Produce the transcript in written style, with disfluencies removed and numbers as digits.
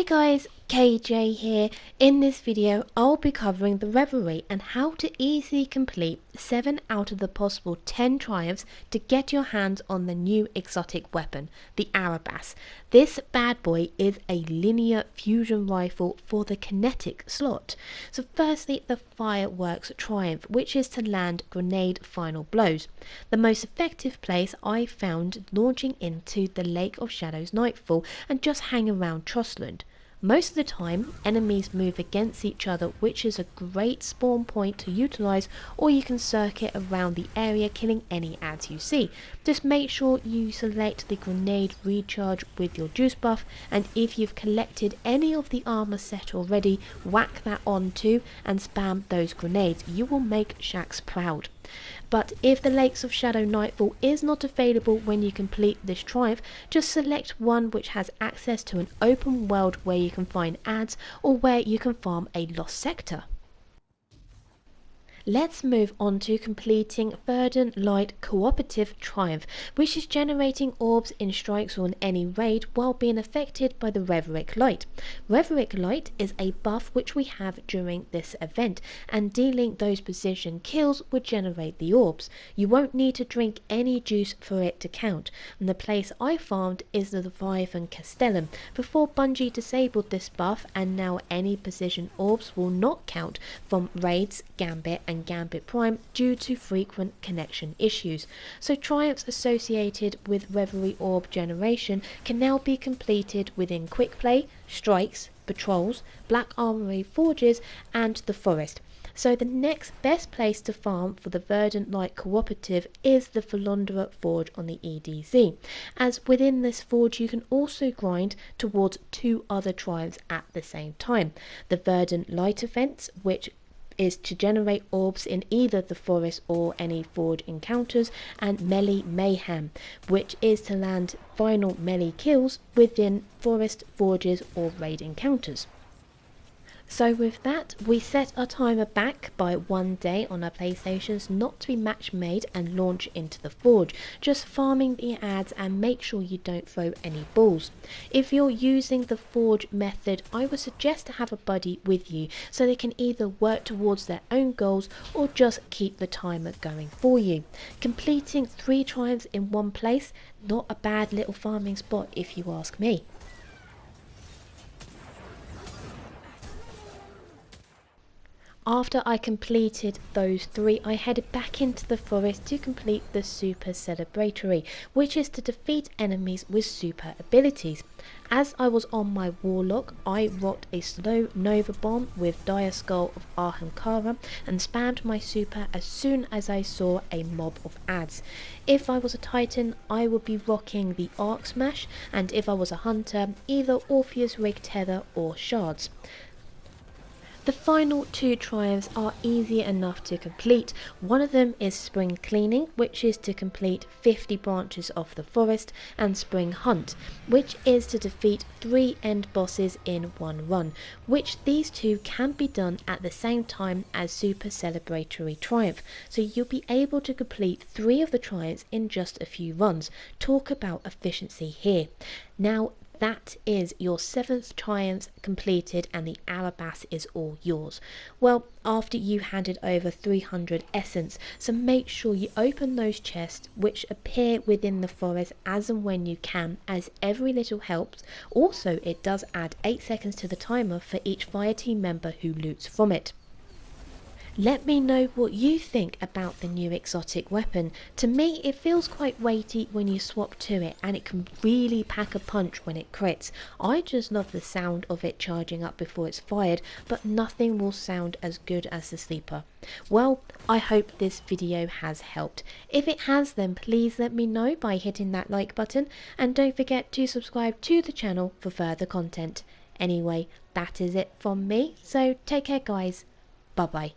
Hey guys, KJ here. In this video I'll be covering the Revelry and how to easily complete 7 out of the possible 10 triumphs to get your hands on the new exotic weapon, the Arbalest. This bad boy is a linear fusion rifle for the kinetic slot. So firstly, the fireworks triumph, which is to land grenade final blows. The most effective place I found launching into the Lake of Shadows Nightfall and just hang around Trostland. Most of the time, enemies move against each other, which is a great spawn point to utilise, or you can circuit around the area killing any ads you see. Just make sure you select the grenade recharge with your juice buff, and if you've collected any of the armour set already, whack that on too and spam those grenades. You will make Shax proud. But if the Lakes of Shadow Nightfall is not available when you complete this triumph, just select one which has access to an open world where you can find ads or where you can farm a lost sector. Let's move on to completing Burdenlight Cooperative Triumph, which is generating orbs in strikes or in any raid while being affected by the Revelry Light. Revelry Light is a buff which we have during this event, and dealing those position kills would generate the orbs. You won't need to drink any juice for it to count, and the place I farmed is the Leviathan Castellum before Bungie disabled this buff, and now any position orbs will not count from raids, Gambit and Gambit Prime due to frequent connection issues. So triumphs associated with Revelry Orb generation can now be completed within Quick Play, Strikes, Patrols, Black Armory Forges and the Forest. So the next best place to farm for the Burdenlight Cooperative is the Falando Forge on the EDZ, as within this forge you can also grind towards 2 other triumphs at the same time. The Burdenlight events, which is to generate orbs in either the forest or any forge encounters, and Melee Mayhem, which is to land final melee kills within forest, forges or raid encounters. So with that, we set our timer back by 1 day on our PlayStations not to be match made and launch into the forge, just farming the ads and make sure you don't throw any balls. If you're using the forge method, I would suggest to have a buddy with you so they can either work towards their own goals or just keep the timer going for you. Completing 3 triumphs in one place, not a bad little farming spot if you ask me. After I completed those 3, I headed back into the forest to complete the Super Celebratory, which is to defeat enemies with super abilities. As I was on my Warlock, I rocked a slow Nova Bomb with Dire Skull of Ahankara and spammed my super as soon as I saw a mob of ads. If I was a Titan, I would be rocking the Arc Smash, and if I was a Hunter, either Orpheus Rig Tether or Shards. The final 2 triumphs are easy enough to complete. One of them is Spring Cleaning, which is to complete 50 branches of the forest, and Spring Hunt, which is to defeat 3 end bosses in one run, which these 2 can be done at the same time as Super Celebratory Triumph, so you'll be able to complete 3 of the triumphs in just a few runs. Talk about efficiency here. Now that is your 7th triumph completed and the Arbalest is all yours. Well, after you handed over 300 essence, so make sure you open those chests which appear within the forest as and when you can, as every little helps. Also, it does add 8 seconds to the timer for each fire team member who loots from it. Let me know what you think about the new exotic weapon. To me, it feels quite weighty when you swap to it, and it can really pack a punch when it crits. I just love the sound of it charging up before it's fired, but nothing will sound as good as the sleeper. Well, I hope this video has helped. If it has, then please let me know by hitting that like button, and don't forget to subscribe to the channel for further content. Anyway, that is it from me, so take care guys. Bye bye.